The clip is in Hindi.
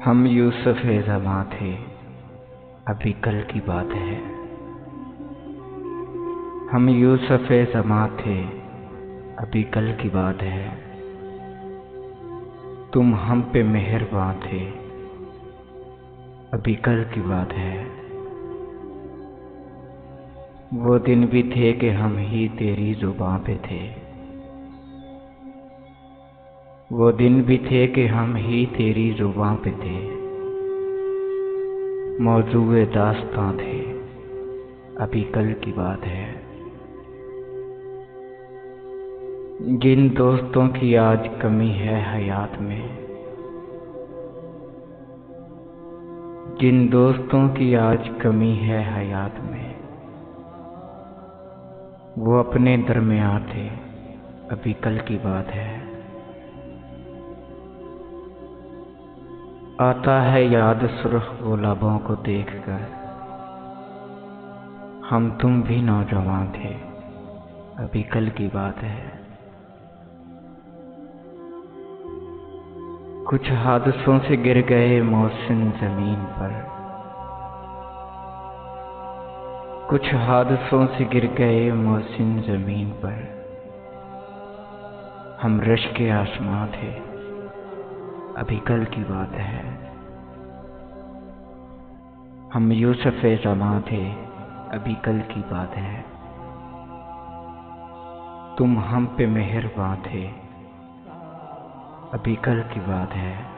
हम यूसुफ ज़मां थे, अभी कल की बात है। हम यूसुफ ज़मां थे, अभी कल की बात है। तुम हम पे मेहरबां थे, अभी कल की बात है। वो दिन भी थे कि हम ही तेरी ज़ुबां पे थे। वो दिन भी थे कि हम ही तेरी ज़ुबां पे थे। मौज़ूए दास्तां थे, अभी कल की बात है। जिन दोस्तों की आज कमी है हयात में, जिन दोस्तों की आज कमी है हयात में, वो अपने दरमियाँ थे, अभी कल की बात है। आता है याद सुर्ख गुलाबों को देखकर, हम तुम भी नौजवान थे, अभी कल की बात है। कुछ हादसों से गिर गए मोहसिन ज़मीन पर, कुछ हादसों से गिर गए मोहसिन ज़मीन पर। हम रश्क आसमां थे, अभी कल की बात है। हम यूसुफ ज़मां थे, अभी कल की बात है। तुम हम पे मेहरबां थे, अभी कल की बात है।